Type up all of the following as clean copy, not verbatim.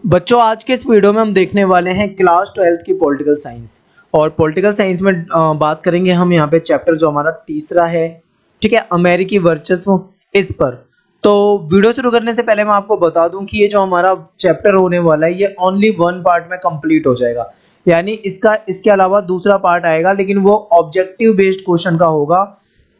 बच्चों आज के इस वीडियो में हम देखने वाले हैं क्लास 12th की पॉलिटिकल साइंस। और पॉलिटिकल साइंस में बात करेंगे हम यहाँ पे चैप्टर जो हमारा तीसरा है, ठीक है, अमेरिकी वर्चस्व इस पर। तो वीडियो शुरू करने से पहले मैं आपको बता दूं कि ये जो हमारा चैप्टर होने वाला है ये ओनली वन पार्ट में कंप्लीट हो जाएगा, यानी इसके अलावा दूसरा पार्ट आएगा, लेकिन वो ऑब्जेक्टिव बेस्ड क्वेश्चन का होगा,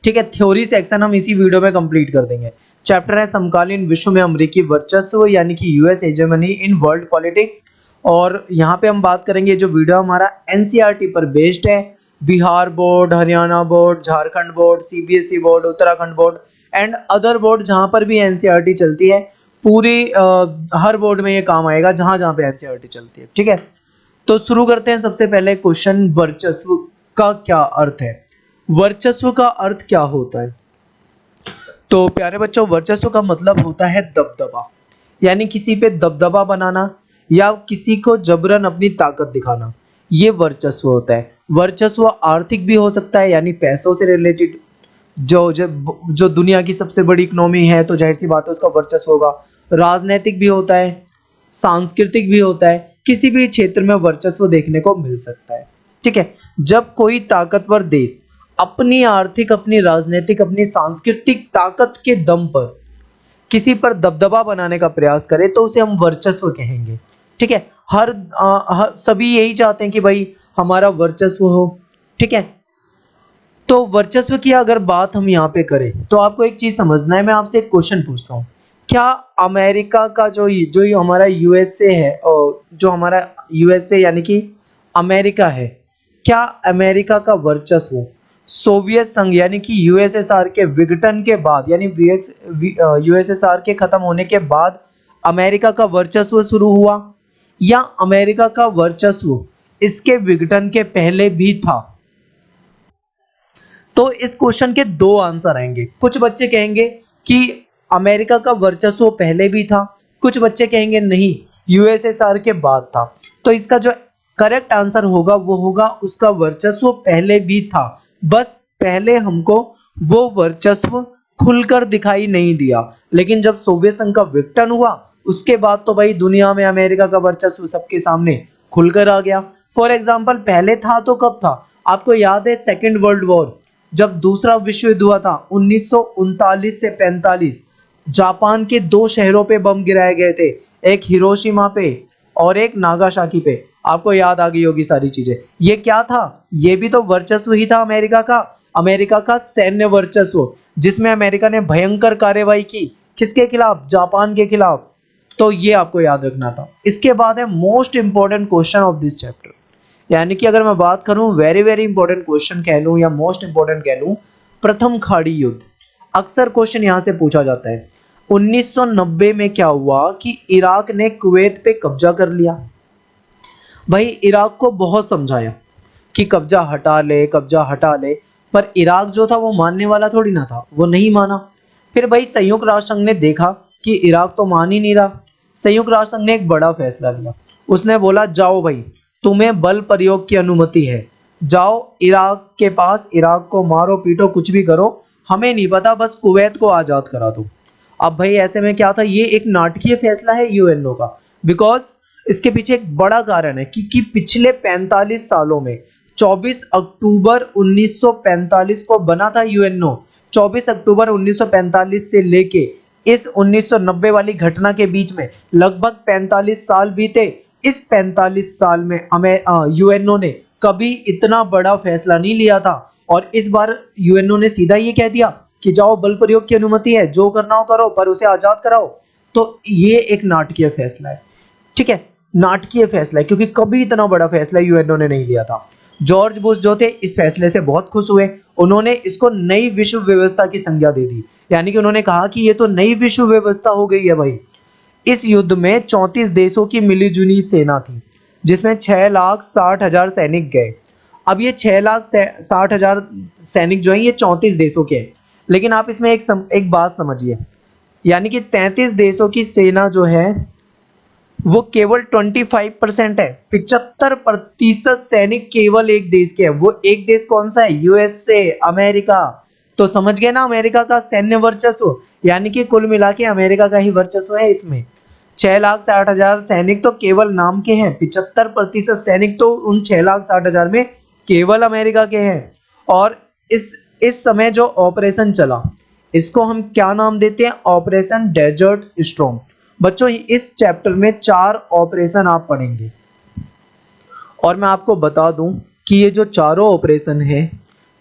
ठीक है। थ्योरी सेक्शन हम इसी वीडियो में कंप्लीट कर देंगे। चैप्टर है समकालीन विश्व में अमेरिकी वर्चस्व यानी कि US hegemony in world politics. और यहाँ पे हम बात करेंगे, जो वीडियो हमारा एनसीईआरटी पर बेस्ड है, Bihar board, Haryana board, Jharkhand board, CBSE board, Uttarakhand board and other board जहां पर भी एनसीईआरटी चलती है, पूरी हर बोर्ड में ये काम आएगा जहां जहां पे एनसीईआरटी चलती है, ठीक है। तो शुरू करते हैं। सबसे पहले क्वेश्चन, वर्चस्व का क्या अर्थ है? वर्चस्व का अर्थ क्या होता है? तो प्यारे बच्चों, वर्चस्व का मतलब होता है दबदबा, यानी किसी पे दबदबा बनाना या किसी को जबरन अपनी ताकत दिखाना, ये वर्चस्व होता है। वर्चस्व आर्थिक भी हो सकता है, यानी पैसों से रिलेटेड। जो दुनिया की सबसे बड़ी इकोनॉमी है तो जाहिर सी बात है उसका वर्चस्व होगा। राजनीतिक भी होता है, सांस्कृतिक भी होता है, किसी भी क्षेत्र में वर्चस्व देखने को मिल सकता है, ठीक है। जब कोई ताकतवर देश अपनी आर्थिक, अपनी राजनीतिक, अपनी सांस्कृतिक ताकत के दम पर किसी पर दबदबा बनाने का प्रयास करे तो उसे हम वर्चस्व कहेंगे, ठीक है। सभी यही चाहते हैं कि भाई हमारा वर्चस्व हो, ठीक है। तो वर्चस्व की अगर बात हम यहाँ पे करें तो आपको एक चीज समझना है। मैं आपसे एक क्वेश्चन पूछता हूँ, क्या अमेरिका का जो ये हमारा यूएसए है, और जो हमारा यूएसए यानी कि अमेरिका है, क्या अमेरिका का वर्चस्व सोवियत संघ यानी कि यूएसएसआर के विघटन के बाद, यानी यूएसएसआर के खत्म होने के बाद अमेरिका का वर्चस्व शुरू हुआ, या अमेरिका का वर्चस्व इसके विघटन के पहले भी था? तो इस क्वेश्चन के दो आंसर आएंगे। कुछ बच्चे कहेंगे कि अमेरिका का वर्चस्व पहले भी था, कुछ बच्चे कहेंगे नहीं, यूएसएसआर के बाद था। तो इसका जो करेक्ट आंसर होगा वो होगा उसका वर्चस्व पहले भी था, बस पहले हमको वो वर्चस्व खुलकर दिखाई नहीं दिया। लेकिन जब सोवियत संघ का विघटन हुआ उसके बाद तो भाई दुनिया में अमेरिका का वर्चस्व सबके सामने खुलकर आ गया। फॉर एग्जाम्पल, पहले था तो कब था? आपको याद है सेकेंड वर्ल्ड वॉर, जब दूसरा विश्व युद्ध हुआ था 1939 से 45, जापान के दो शहरों पे बम गिराए गए थे, एक हिरोशिमा पे और एक नागासाकी पे। आपको याद आ गई होगी सारी चीजें। ये क्या था? ये भी तो वर्चस्व ही था अमेरिका का सैन्य वर्चस्व, जिसमें अमेरिका ने भयंकर कार्रवाई की। किसके खिलाफ? जापान के खिलाफ। तो ये आपको याद रखना था। इसके बाद है most important question of this chapter, यानी कि अगर मैं बात करूं वेरी वेरी इंपॉर्टेंट क्वेश्चन कह लूं या मोस्ट इंपॉर्टेंट कह लूं, प्रथम खाड़ी युद्ध। अक्सर क्वेश्चन यहां से पूछा जाता है। 1990 में क्या हुआ कि इराक ने कुवैत पे कब्जा कर लिया। भाई इराक को बहुत समझाया कि कब्जा हटा ले, कब्जा हटा ले, पर इराक जो था वो मानने वाला थोड़ी ना था, वो नहीं माना। फिर भाई संयुक्त राष्ट्र संघ ने देखा कि इराक तो मान ही नहीं रहा। संयुक्त राष्ट्र संघ ने एक बड़ा फैसला लिया। उसने बोला जाओ भाई, तुम्हें बल प्रयोग की अनुमति है, जाओ इराक के पास, इराक को मारो पीटो कुछ भी करो, हमें नहीं पता, बस कुवैत को आजाद करा दो। अब भाई ऐसे में क्या था, ये एक नाटकीय फैसला है यूएनओ का, बिकॉज इसके पीछे एक बड़ा कारण है कि पिछले 45 सालों में 24 अक्टूबर 1945 को बना था यूएनओ। 24 अक्टूबर 1945 से लेके इस 1990 वाली घटना के बीच में लगभग 45 साल बीते। इस 45 साल में यूएनओ ने कभी इतना बड़ा फैसला नहीं लिया था, और इस बार यूएनओ ने सीधा ये कह दिया कि जाओ बल प्रयोग की अनुमति है, जो करना हो करो, पर उसे आजाद कराओ। तो ये एक नाटकीय फैसला है, ठीक है, नाटकीय फैसला है, क्योंकि कभी इतना बड़ा फैसला यूएनओ ने नहीं लिया था। जॉर्ज बुश जो थे इस फैसले से बहुत खुश हुए। उन्होंने इसको नई विश्व व्यवस्था की संज्ञा दे दी, यानी कि उन्होंने कहा कि ये तो नई विश्व व्यवस्था हो गई है भाई। इस युद्ध में 34 देशों की मिलीजुली सेना थी, जिसमें 6,60,000 सैनिक गए। अब ये 6,60,000 सैनिक जो है ये 34 देशों के हैं, लेकिन आप इसमें एक बात समझिए, यानी कि 33 देशों की सेना जो है वो केवल 25% है। 75% सैनिक केवल एक देश के हैं। वो एक देश कौन सा है? USA, America. तो समझ गए ना अमेरिका का सैन्य वर्चस्व, यानी कि कुल मिला के अमेरिका का ही वर्चस्व है इसमें। 6,60,000 सैनिक तो केवल नाम के हैं, 75% सैनिक तो उन 6,60,000 में केवल अमेरिका के हैं। और इस समय जो ऑपरेशन चला, इसको हम क्या नाम देते हैं? Operation desert storm. बच्चों इस चैप्टर में 4 ऑपरेशन आप पढ़ेंगे, और मैं आपको बता दूं कि ये जो चारों ऑपरेशन है,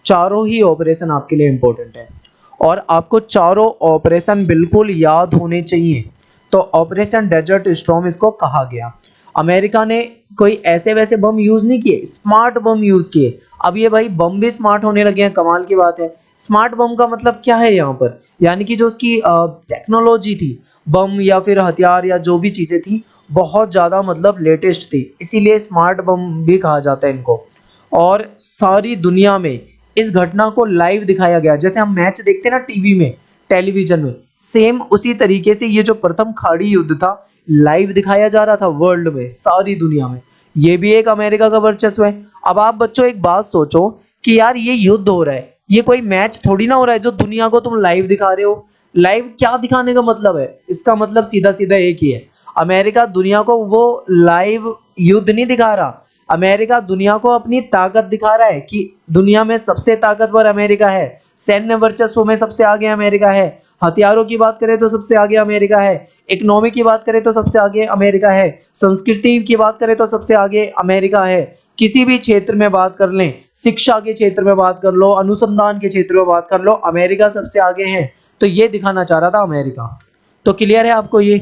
चारों ही ऑपरेशन आपके लिए इंपॉर्टेंट है, और आपको चारों ऑपरेशन बिल्कुल याद होने चाहिए। तो ऑपरेशन डेजर्ट स्टॉर्म इसको कहा गया। अमेरिका ने कोई ऐसे वैसे बम यूज नहीं किए, स्मार्ट बम यूज किए। अब ये भाई बम भी स्मार्ट होने लगे हैं, कमाल की बात है। स्मार्ट बम का मतलब क्या है यहाँ पर? यानी कि जो उसकी टेक्नोलॉजी थी, बम या फिर हथियार या जो भी चीजें थी, बहुत ज्यादा मतलब लेटेस्ट थी, इसीलिए स्मार्ट बम भी कहा जाता है इनको। और सारी दुनिया में इस घटना को लाइव दिखाया गया, जैसे हम मैच देखते हैं ना टीवी में, टेलीविजन में, सेम उसी तरीके से ये जो प्रथम खाड़ी युद्ध था लाइव दिखाया जा रहा था वर्ल्ड में, सारी दुनिया में। ये भी एक अमेरिका का वर्चस्व है। अब आप बच्चों एक बात सोचो कि यार ये युद्ध हो रहा है, ये कोई मैच थोड़ी ना हो रहा है जो दुनिया को तुम लाइव दिखा रहे हो। लाइव क्या दिखाने का मतलब है? इसका मतलब सीधा सीधा एक ही है, अमेरिका दुनिया को वो लाइव युद्ध नहीं दिखा रहा, अमेरिका दुनिया को अपनी ताकत दिखा रहा है कि दुनिया में सबसे ताकतवर अमेरिका है, सैन्य वर्चस्व में सबसे आगे अमेरिका है, हथियारों की बात करें तो सबसे आगे अमेरिका है, इकोनॉमी की बात करें तो सबसे आगे अमेरिका है, संस्कृति की बात करें तो सबसे आगे अमेरिका है। किसी भी क्षेत्र में बात कर लें, शिक्षा के क्षेत्र में बात कर लो, अनुसंधान के क्षेत्र में बात कर लो, अमेरिका सबसे आगे है। तो ये दिखाना चाह रहा था अमेरिका। तो क्लियर है आपको ये?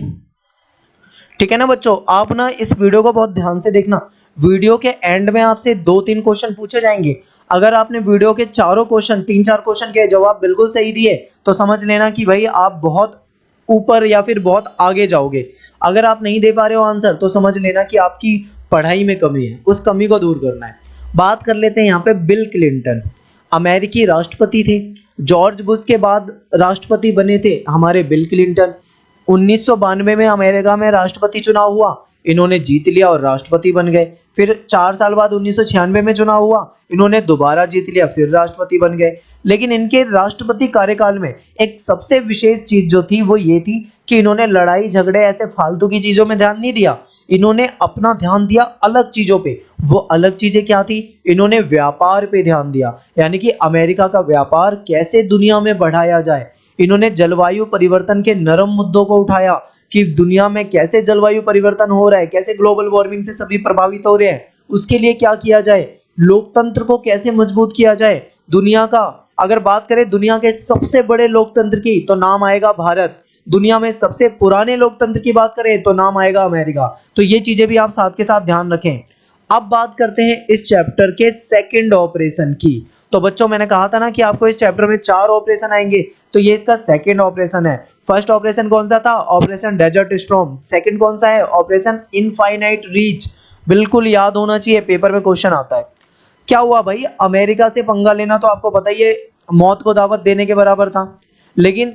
ठीक है ना बच्चों, आप ना इस वीडियो को बहुत ध्यान से देखना। वीडियो के एंड में आपसे 2-3 क्वेश्चन पूछे जाएंगे। अगर आपने वीडियो के चारों क्वेश्चन, 3-4 क्वेश्चन के जवाब बिल्कुल सही दिए तो समझ लेना कि भाई आप बहुत ऊपर या फिर बहुत आगे जाओगे। अगर आप नहीं दे पा रहे हो आंसर तो समझ लेना कि आपकी पढ़ाई में कमी है, उस कमी को दूर करना है। बात कर लेते हैं यहाँ पे बिल क्लिंटन, अमेरिकी राष्ट्रपति थे। जॉर्ज बुश के बाद राष्ट्रपति बने थे हमारे बिल क्लिंटन। 1992 में अमेरिका में राष्ट्रपति चुनाव हुआ, इन्होंने जीत लिया और राष्ट्रपति बन गए। फिर 4 साल बाद 1996 में चुनाव हुआ, इन्होंने दोबारा जीत लिया, फिर राष्ट्रपति बन गए। लेकिन इनके राष्ट्रपति कार्यकाल में एक सबसे विशेष चीज जो थी वो ये थी कि इन्होंने लड़ाई झगड़े ऐसे फालतू की चीजों में ध्यान नहीं दिया, इन्होंने अपना ध्यान दिया अलग चीजों पे। वो अलग चीजें क्या थी? इन्होंने व्यापार पे ध्यान दिया, यानी कि अमेरिका का व्यापार कैसे दुनिया में बढ़ाया जाए। इन्होंने जलवायु परिवर्तन के नरम मुद्दों को उठाया कि दुनिया में कैसे जलवायु परिवर्तन हो रहा है, कैसे ग्लोबल वार्मिंग से सभी प्रभावित हो रहे हैं, उसके लिए क्या किया जाए, लोकतंत्र को कैसे मजबूत किया जाए। दुनिया का अगर बात करें दुनिया के सबसे बड़े लोकतंत्र की तो नाम आएगा भारत, दुनिया में सबसे पुराने लोकतंत्र की बात करें तो नाम आएगा अमेरिका। तो ये चीजें भी आप साथ के साथ ध्यान रखें। अब बात करते हैं इस चैप्टर के सेकंड ऑपरेशन की। तो बच्चों मैंने कहा था ना कि आपको इस चैप्टर में 4 ऑपरेशन आएंगे, तो ये इसका सेकंड ऑपरेशन है। फर्स्ट ऑपरेशन कौन सा था? Operation desert storm. सेकंड कौन सा है? Operation infinite reach. बिल्कुल याद होना चाहिए, पेपर में क्वेश्चन आता है। क्या हुआ भाई, अमेरिका से पंगा लेना तो आपको पता ही है मौत को दावत देने के बराबर था। लेकिन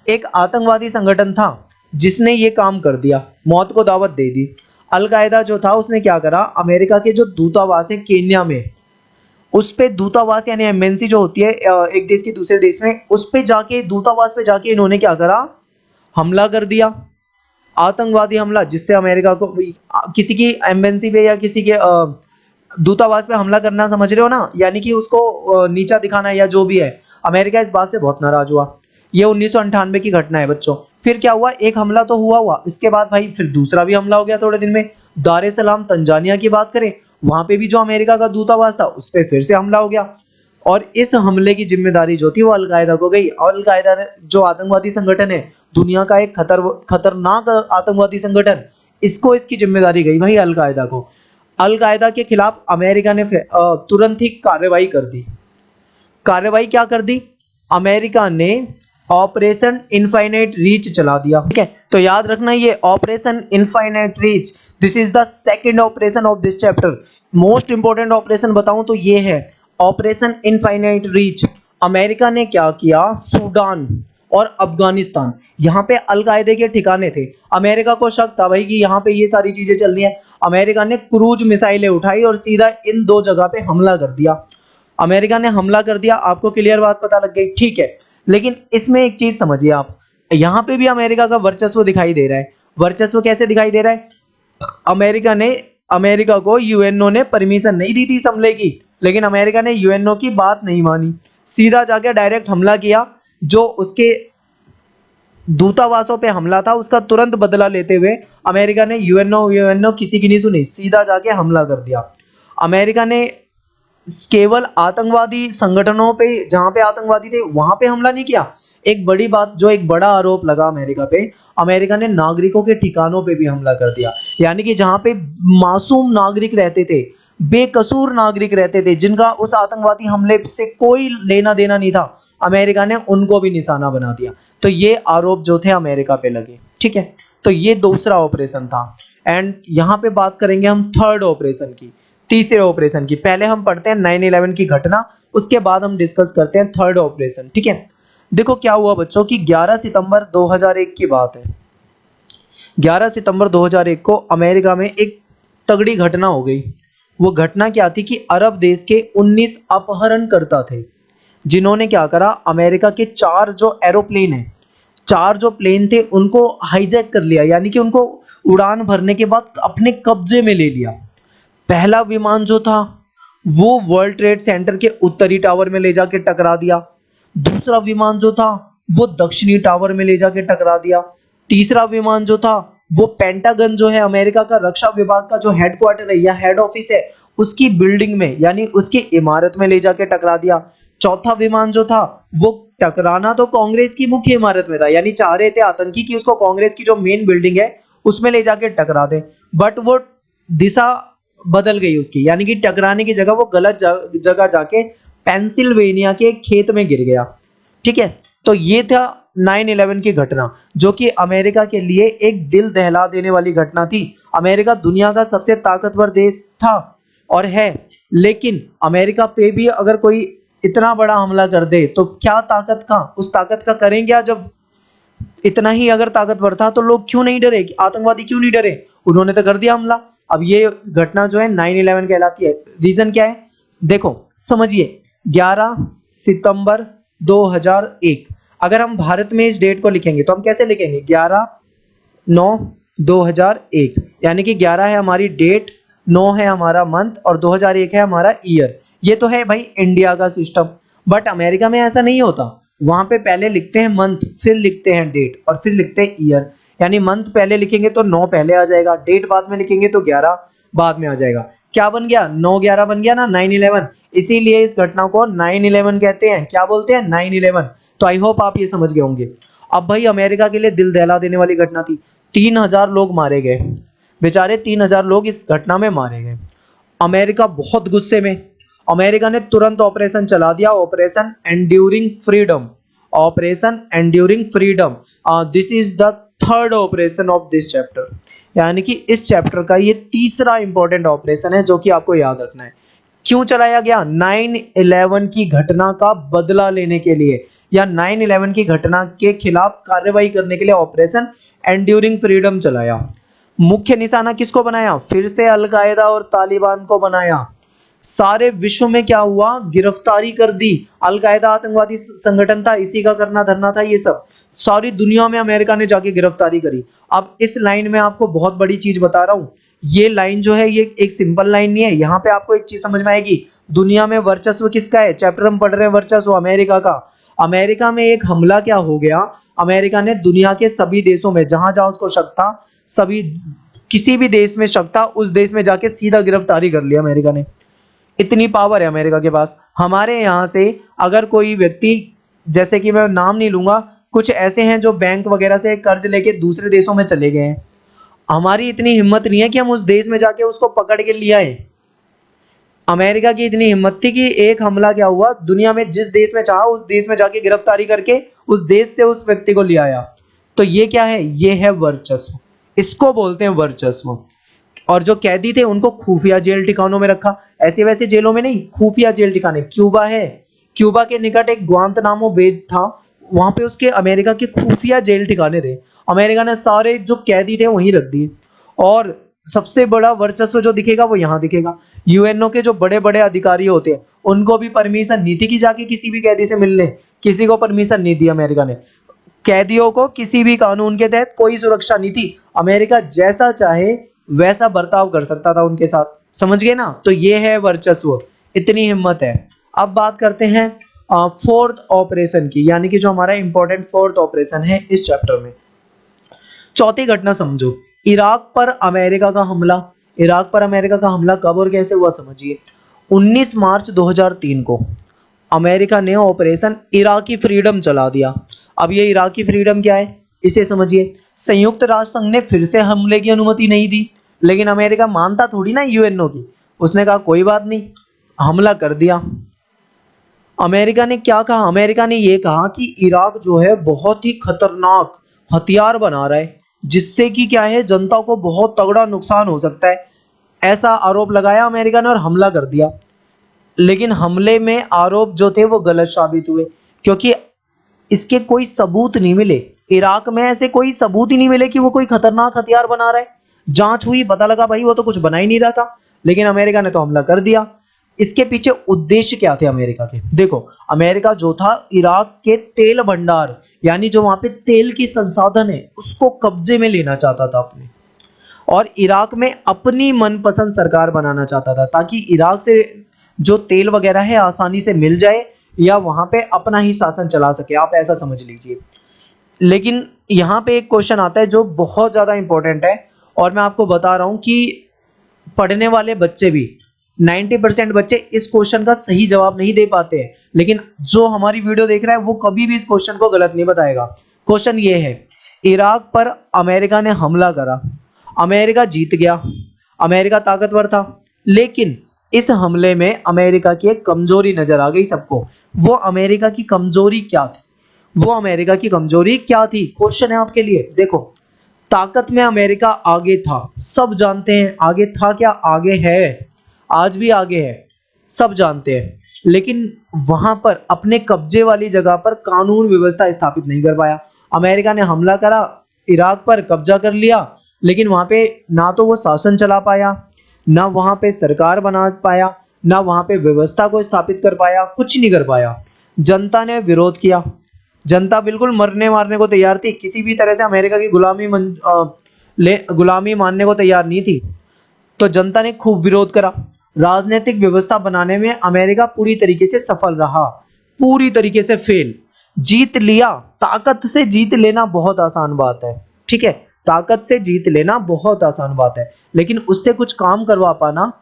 एक आतंकवादी संगठन था जिसने ये काम कर दिया, मौत को दावत दे दी। अलकायदा जो था उसने क्या करा, अमेरिका के जो दूतावास है केन्या में, उस पे दूतावास यानी एमबेसी जो होती है एक देश के दूसरे देश में, उस पे जाके दूतावास पे जाके इन्होंने क्या करा, हमला कर दिया, आतंकवादी हमला, जिससे अमेरिका को किसी की एम्बेसी पे या किसी के दूतावास पे हमला करना, समझ रहे हो ना, यानी कि उसको नीचा दिखाना या जो भी है। अमेरिका इस बात से बहुत नाराज हुआ। ये 1998 की घटना है बच्चों। फिर क्या हुआ, एक हमला तो हुआ, इसके बाद भाई फिर दूसरा भी हमला हो गया थोड़े दिन में। दार ए सलाम तंजानिया की बात करें, वहां पे भी जो अमेरिका का दूतावास था उस पे फिर से हमला हो गया, और इस हमले की जिम्मेदारी जो थी वो अलकायदा को गई। अलकायदा जो आतंकवादी संगठन है, दुनिया का एक खतरनाक आतंकवादी संगठन, इसको इसकी जिम्मेदारी गई भाई अलकायदा को। अलकायदा के खिलाफ अमेरिका ने तुरंत ही कार्रवाई कर दी। कार्रवाई क्या कर दी? अमेरिका ने ऑपरेशन इनफाइनाइट रीच चला दिया। ठीक है, तो याद रखना ये operation infinite reach, this is the second operation of this chapter. Most important operation बताऊं तो ये है ऑपरेशन इनफाइनाइट रीच। अमेरिका ने क्या किया, सूडान और अफगानिस्तान, यहाँ पे अलकायदे के ठिकाने थे। अमेरिका को शक था भाई कि यहाँ पे ये सारी चीजें चल रही हैं। अमेरिका ने क्रूज मिसाइलें उठाई और सीधा इन 2 जगह पे हमला कर दिया। अमेरिका ने हमला कर दिया, आपको क्लियर बात पता लग गई? ठीक है, लेकिन इसमें एक चीज समझिए आप, यहाँ पे भी अमेरिका का वर्चस्व दिखाई दे रहा है। वर्चस्व कैसे दिखाई दे रहा है? अमेरिका को यूएनओ ने परमिशन नहीं दी थी इस हमले की, लेकिन अमेरिका ने यूएनओ की बात नहीं मानी, सीधा जाके डायरेक्ट हमला किया। जो उसके दूतावासों पे हमला था उसका तुरंत बदला लेते हुए अमेरिका ने यूएनओ किसी की नहीं सुनी, सीधा जाके हमला कर दिया। अमेरिका ने केवल आतंकवादी संगठनों पे, जहां पे आतंकवादी थे वहां पे हमला नहीं किया। एक बड़ी बात, जो एक बड़ा आरोप लगा अमेरिका पे, अमेरिका ने नागरिकों के ठिकानों पे भी हमला कर दिया। यानी कि जहां पे मासूम नागरिक रहते थे, बेकसूर नागरिक रहते थे, जिनका उस आतंकवादी हमले से कोई लेना देना नहीं था, अमेरिका ने उनको भी निशाना बना दिया। तो ये आरोप जो थे अमेरिका पे लगे। ठीक है, तो ये दूसरा ऑपरेशन था। एंड यहाँ पे बात करेंगे हम थर्ड ऑपरेशन की, तीसरे ऑपरेशन की। पहले हम पढ़ते हैं 9/11 की घटना, उसके बाद हम डिस्कस करते हैं थर्ड ऑपरेशन। ठीक है, देखो क्या हुआ बच्चों की 11 सितंबर 2001 की बात है। 11 सितंबर 2001 को अमेरिका में एक तगड़ी घटना हो गई। वो घटना क्या थी कि अरब देश के 19 अपहरणकर्ता थे, जिन्होंने क्या करा, अमेरिका के 4 जो एरोप्लेन है, 4 जो प्लेन थे उनको हाईजैक कर लिया, यानी कि उनको उड़ान भरने के बाद अपने कब्जे में ले लिया। पहला विमान जो था वो वर्ल्ड ट्रेड सेंटर के उत्तरी टावर में ले जाके टकरा दिया। दूसरा विमान जो था वो दक्षिणी टावर में ले जाके टकरा दिया। तीसरा विमान जो था वो पेंटागन जो है अमेरिका का रक्षा विभाग का जो हेडक्वार्टर है या हेड ऑफिस है, उसकी बिल्डिंग में यानी उसकी इमारत में ले जाके टकरा दिया। चौथा विमान जो था वो टकराना तो कांग्रेस की मुख्य इमारत में था, यानी चाह रहे थे आतंकी कि उसको कांग्रेस की जो मेन बिल्डिंग है उसमें ले जाके टकरा दे, बट वो दिशा बदल गई उसकी, यानी कि टकराने की जगह वो गलत जगह जाके पेंसिल्वेनिया के खेत में गिर गया। ठीक है, तो ये था 9/11 की घटना, जो कि अमेरिका के लिए एक दिल दहला देने वाली घटना थी। अमेरिका दुनिया का सबसे ताकतवर देश था और है, लेकिन अमेरिका पे भी अगर कोई इतना बड़ा हमला कर दे तो क्या ताकत का, उस ताकत का करें क्या? जब इतना ही अगर ताकतवर था तो लोग क्यों नहीं डरे, आतंकवादी क्यों नहीं डरे? उन्होंने तो कर दिया हमला। अब ये घटना जो है 9/11 कहलाती है। रीजन क्या है देखो समझिए, 11 सितंबर 2001, अगर हम भारत में इस डेट को लिखेंगे तो हम कैसे लिखेंगे? 11/9/2001, यानी कि 11 है हमारी डेट, 9 है हमारा मंथ और 2001 है हमारा ईयर। ये तो है भाई इंडिया का सिस्टम, बट अमेरिका में ऐसा नहीं होता। वहां पे पहले लिखते हैं मंथ, फिर लिखते हैं डेट और फिर लिखते हैं ईयर। यानी मंथ पहले लिखेंगे तो 9 पहले आ जाएगा, डेट बाद में लिखेंगे तो 11 बाद में आ जाएगा। क्या बन गया? 9/11 बन गया ना 9/11। इसीलिए इस घटना को 9/11 कहते हैं। क्या बोलते हैं? 9/11। तो आई होप आप ये समझ गए होंगे। अब भाई अमेरिका के लिए दिल दहला देने वाली घटना थी। 3000 लोग मारे गए, बेचारे 3000 लोग इस घटना में मारे गए। अमेरिका बहुत गुस्से में, अमेरिका ने तुरंत ऑपरेशन चला दिया, operation enduring freedom. Operation enduring freedom, this is the third operation of this chapter, यानी कि इस चैप्टर का ये तीसरा इंपॉर्टेंट ऑपरेशन है जो कि आपको याद रखना है। क्यों चलाया गया? 9/11 की घटना का बदला लेने के लिए या 9/11 की घटना के खिलाफ कार्रवाई करने के लिए ऑपरेशन एंड्यूरिंग फ्रीडम चलाया। मुख्य निशाना किसको बनाया? फिर से अलकायदा और तालिबान को बनाया। सारे विश्व में क्या हुआ? गिरफ्तारी कर दी। अलकायदा आतंकवादी संगठन था, इसी का करना धरना था, ये सब सारी दुनिया में अमेरिका ने जाके गिरफ्तारी करी। अब इस लाइन में आपको बहुत बड़ी चीज बता रहा हूं। ये लाइन जो है ये एक सिंपल लाइन नहीं है। यहाँ पे आपको एक चीज समझ में आएगी, दुनिया में वर्चस्व किसका है? चैप्टर हम पढ़ रहे हैं वर्चस्व अमेरिका का। अमेरिका में एक हमला क्या हो गया, अमेरिका ने दुनिया के सभी देशों में जहां जहां उसको शक था, सभी किसी भी देश में शक था उस देश में जाके सीधा गिरफ्तारी कर लिया अमेरिका ने। इतनी पावर है अमेरिका के पास। हमारे यहाँ से अगर कोई व्यक्ति, जैसे कि मैं नाम नहीं लूंगा, कुछ ऐसे हैं जो बैंक वगैरह से कर्ज लेके दूसरे देशों में चले गए हैं, हमारी इतनी हिम्मत नहीं है कि हम उस देश में जाके उसको पकड़ के ले आए। अमेरिका की इतनी हिम्मत थी कि एक हमला क्या हुआ, दुनिया में जिस देश में चाहा उस देश में जाके गिरफ्तारी करके उस देश से उस व्यक्ति को ले आया। तो ये क्या है? ये है वर्चस्व, इसको बोलते हैं वर्चस्व। और जो कैदी थे उनको खुफिया जेल ठिकानों में रखा, ऐसे वैसे जेलों में नहीं, खुफिया जेल ठिकाने। क्यूबा है, क्यूबा के निकट एक ग्वांतनामो बे था, वहां पे उसके अमेरिका के खुफिया जेल ठिकाने थे। अमेरिका ने सारे जो कैदी थे वहीं रख दिए। और सबसे बड़ा वर्चस्व जो दिखेगा वो यहाँ दिखेगा। यूएनओ के जो बड़े बड़े अधिकारी होते हैं उनको भी परमिशन नहीं थी कि जाके किसी भी कैदी से मिलने, किसी को परमिशन नहीं दी अमेरिका ने। कैदियों को किसी भी कानून के तहत कोई सुरक्षा नहीं थी। अमेरिका जैसा चाहे वैसा बर्ताव कर सकता था उनके साथ। समझ गए ना? तो ये है वर्चस्व, इतनी हिम्मत है। अब बात करते हैं फोर्थ ऑपरेशन की, यानी कि जो हमारा इंपॉर्टेंट फोर्थ ऑपरेशन है इस चैप्टर में। चौथी घटना समझो, इराक पर अमेरिका का हमला। इराक पर अमेरिका का हमला कब और कैसे हुआ समझिए। 19 मार्च 2003 को अमेरिका ने ऑपरेशन इराकी फ्रीडम चला दिया। अब ये इराकी फ्रीडम क्या है इसे समझिए। संयुक्त राष्ट्र संघ ने फिर से हमले की अनुमति नहीं दी, लेकिन अमेरिका मानता थोड़ी ना यूएनओ की। उसने कहा कोई बात नहीं, हमला कर दिया। अमेरिका ने क्या कहा? अमेरिका ने यह कहा कि इराक जो है बहुत ही खतरनाक हथियार बना रहा है, जिससे कि क्या है जनता को बहुत तगड़ा नुकसान हो सकता है। ऐसा आरोप लगाया अमेरिका ने और हमला कर दिया। लेकिन हमले में आरोप जो थे वो गलत साबित हुए, क्योंकि इसके कोई सबूत नहीं मिले। इराक में ऐसे कोई सबूत ही नहीं मिले कि वो कोई खतरनाक हथियार बना रहा है। जांच हुई, पता लगा भाई वो तो कुछ बना ही नहीं रहा था, लेकिन अमेरिका ने तो हमला कर दिया। इसके पीछे उद्देश्य क्या थे अमेरिका के? देखो, अमेरिका जो था इराक के तेल भंडार, यानी जो वहां पे तेल की संसाधन है उसको कब्जे में लेना चाहता था अपने, और इराक में अपनी मनपसंद सरकार बनाना चाहता था, ताकि इराक से जो तेल वगैरह है आसानी से मिल जाए या वहां पे अपना ही शासन चला सके, आप ऐसा समझ लीजिए। लेकिन यहाँ पे एक क्वेश्चन आता है जो बहुत ज्यादा इंपॉर्टेंट है, और मैं आपको बता रहा हूं कि पढ़ने वाले बच्चे भी 90% बच्चे इस क्वेश्चन का सही जवाब नहीं दे पाते हैं, लेकिन जो हमारी वीडियो देख रहा है वो कभी भी इस क्वेश्चन को गलत नहीं बताएगा। क्वेश्चन ये है, इराक पर अमेरिका ने हमला करा, अमेरिका जीत गया, अमेरिका ताकतवर था, लेकिन इस हमले में अमेरिका की एक कमजोरी नजर आ गई सबको। वो अमेरिका की कमजोरी क्या थी? वो अमेरिका की कमजोरी क्या थी? क्वेश्चन है आपके लिए। देखो, ताकत में अमेरिका आगे था, सब जानते हैं। आगे था क्या? आगे है, आज भी आगे है, सब जानते हैं। लेकिन वहां पर अपने कब्जे वाली जगह पर कानून व्यवस्था स्थापित नहीं कर पाया। अमेरिका ने हमला करा, इराक पर कब्जा कर लिया, लेकिन वहां पे ना तो वो शासन चला पाया, ना वहां पे सरकार बना पाया, ना वहां पे व्यवस्था को स्थापित कर पाया, कुछ नहीं कर पाया। जनता ने विरोध किया, जनता बिल्कुल मरने मारने को तैयार थी, किसी भी तरह से अमेरिका की गुलामी मानने को तैयार नहीं थी। तो जनता ने खूब विरोध करा। राजनीतिक व्यवस्था बनाने में अमेरिका पूरी तरीके से सफल रहा, पूरी तरीके से फेल। जीत लिया, ताकत से जीत लेना बहुत आसान बात है, ठीक है, ताकत से जीत लेना बहुत आसान बात है, लेकिन उससे कुछ काम करवा पाना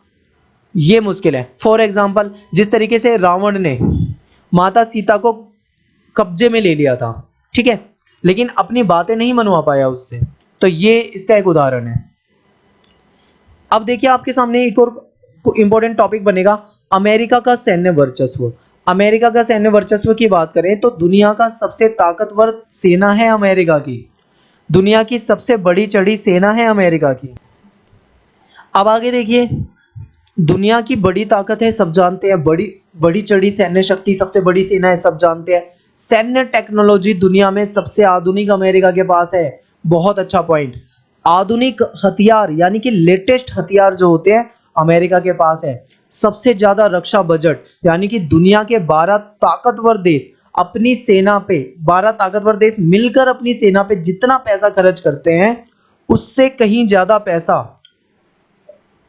ये मुश्किल है। फॉर एग्जाम्पल, जिस तरीके से रावण ने माता सीता को कब्जे में ले लिया था, ठीक है, लेकिन अपनी बातें नहीं मनवा पाया उससे, तो ये इसका एक उदाहरण है। अब देखिए, आपके सामने एक और इंपॉर्टेंट टॉपिक बनेगा, अमेरिका का सैन्य वर्चस्व। अमेरिका का सैन्य वर्चस्व की बात करें तो दुनिया का सबसे ताकतवर सेना है अमेरिका की, दुनिया की सबसे बड़ी चढ़ी सेना है अमेरिका की। अब आगे देखिए, दुनिया की बड़ी ताकत है, सब जानते हैं, बड़ी बड़ी चढ़ी सैन्य शक्ति, सबसे बड़ी सेना है, सब जानते हैं। सैन्य टेक्नोलॉजी दुनिया में सबसे आधुनिक अमेरिका के पास है, बहुत अच्छा पॉइंट। आधुनिक हथियार यानी कि लेटेस्ट हथियार जो होते हैं अमेरिका के पास है। सबसे ज्यादा रक्षा बजट, यानी कि दुनिया के 12 ताकतवर देश अपनी सेना पे, 12 ताकतवर देश मिलकर अपनी सेना पे जितना पैसा खर्च करते हैं उससे कहीं ज्यादा पैसा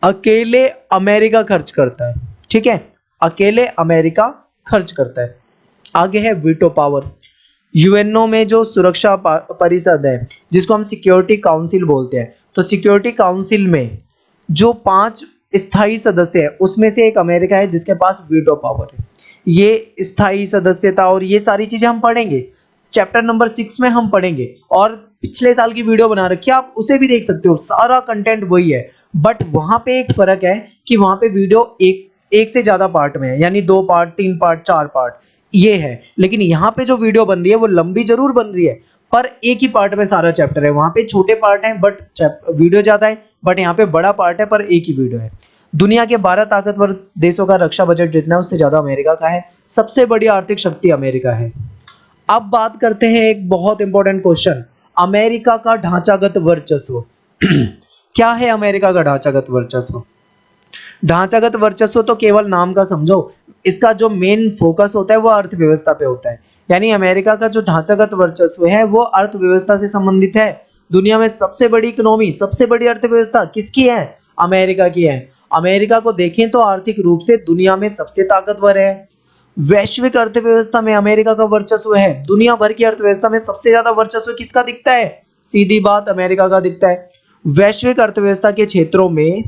अकेले अमेरिका खर्च करता है, ठीक है, अकेले अमेरिका खर्च करता है। आगे है वीटो पावर। यूएनओ में जो सुरक्षा परिषद है, जिसको हम सिक्योरिटी काउंसिल बोलते हैं, तो सिक्योरिटी काउंसिल में जो 5 स्थायी सदस्य है उसमें से एक अमेरिका है जिसके पास वीटो पावर है। ये स्थायी सदस्यता और ये सारी चीजें हम पढ़ेंगे, चैप्टर नंबर 6 में हम पढ़ेंगे, और पिछले साल की वीडियो बना रखी है, आप उसे भी देख सकते हो, सारा कंटेंट वही है। बट वहां पे एक फर्क है कि वहां पे वीडियो एक से ज्यादा पार्ट में है, यानी 2 पार्ट, 3 पार्ट, 4 पार्ट ये है। लेकिन यहाँ पे जो वीडियो बन रही है वो लंबी जरूर बन रही है, पर एक ही पार्ट में सारा चैप्टर है। वहां पे छोटे पार्ट हैं बट वीडियो ज्यादा है, बट यहाँ पे बड़ा पार्ट है पर एक ही वीडियो है। दुनिया के 12 ताकतवर देशों का रक्षा बजट जितना है उससे ज्यादा अमेरिका का है, सबसे बड़ी आर्थिक शक्ति अमेरिका है। अब बात करते हैं एक बहुत इंपॉर्टेंट क्वेश्चन, अमेरिका का ढांचागत वर्चस्व। क्या है अमेरिका का ढांचागत वर्चस्व? ढांचागत वर्चस्व तो केवल नाम का समझो, इसका जो मेन फोकस होता है वो अर्थव्यवस्था पे होता है। यानी अमेरिका का जो ढांचागत वर्चस्व है वो अर्थव्यवस्था से संबंधित है। दुनिया में सबसे बड़ी इकोनॉमी, सबसे बड़ी अर्थव्यवस्था किसकी है? अमेरिका की है। अमेरिका को देखें तो आर्थिक रूप से दुनिया में सबसे ताकतवर है। वैश्विक अर्थव्यवस्था में अमेरिका का वर्चस्व है। दुनिया भर की अर्थव्यवस्था में सबसे ज्यादा वर्चस्व किसका दिखता है? सीधी बात, अमेरिका का दिखता है। वैश्विक अर्थव्यवस्था के क्षेत्रों में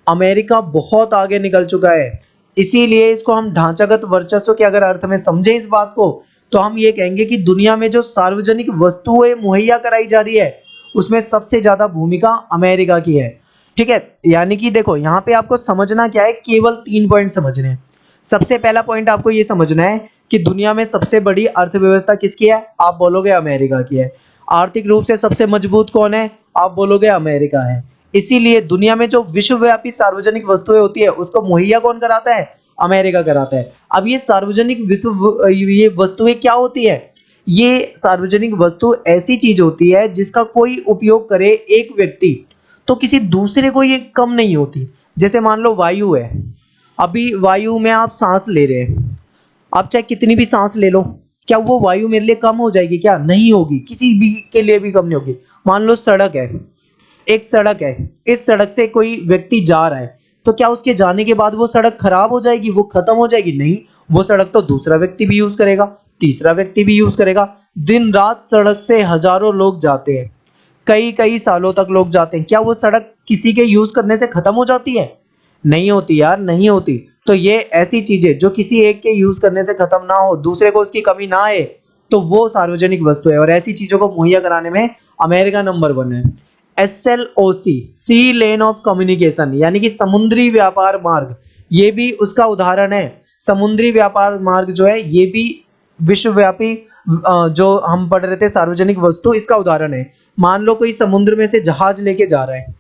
अमेरिका बहुत आगे निकल चुका है। इसीलिए इसको हम ढांचागत वर्चस्व के अगर अर्थ में समझें इस बात को, तो हम ये कहेंगे कि दुनिया में जो सार्वजनिक वस्तुएं मुहैया कराई जा रही है उसमें सबसे ज्यादा भूमिका अमेरिका की है। ठीक है, यानी कि देखो यहाँ पे आपको समझना क्या है, केवल 3 पॉइंट समझने हैं। सबसे पहला पॉइंट आपको ये समझना है कि दुनिया में सबसे बड़ी अर्थव्यवस्था किसकी है? आप बोलोगे अमेरिका की है। आर्थिक रूप से सबसे मजबूत कौन है? आप बोलोगे अमेरिका है। इसीलिए दुनिया में जो विश्वव्यापी सार्वजनिक वस्तुएं होती है उसको मुहैया कौन कराता है? अमेरिका कराता है। अब ये सार्वजनिक ये वस्तुएं क्या होती है? ये सार्वजनिक वस्तु ऐसी चीज होती है जिसका कोई उपयोग करे एक व्यक्ति तो किसी दूसरे को ये कम नहीं होती। जैसे मान लो वायु है, अभी वायु में आप सांस ले रहे हैं, आप चाहे कितनी भी सांस ले लो, क्या वो वायु मेरे लिए कम हो जाएगी? क्या नहीं होगी, किसी भी के लिए भी कम नहीं होगी। मान लो सड़क है, एक सड़क है, इस सड़क से कोई व्यक्ति जा रहा है, तो क्या उसके जाने के बाद वो सड़क खराब हो जाएगी, वो खत्म हो जाएगी? नहीं, वो सड़क तो दूसरा व्यक्ति भी यूज करेगा, तीसरा व्यक्ति भी यूज करेगा। दिन रात सड़क से हजारों लोग जाते हैं, कई कई सालों तक लोग जाते हैं, क्या वो सड़क किसी के यूज करने से खत्म हो जाती है? नहीं होती यार, नहीं होती। तो ये ऐसी चीजें जो किसी एक के यूज करने से खत्म ना हो, दूसरे को उसकी कमी ना आए, तो वो सार्वजनिक वस्तु है। और ऐसी चीजों को मुहैया कराने में अमेरिका नंबर 1 है। SLOC, sea lane of communication, यानी कि समुद्री व्यापार मार्ग, ये भी उसका उदाहरण है। समुद्री व्यापार मार्ग जो है ये भी विश्वव्यापी जो हम पढ़ रहे थे सार्वजनिक वस्तु, इसका उदाहरण है। मान लो कोई समुद्र में से जहाज लेके जा रहा है,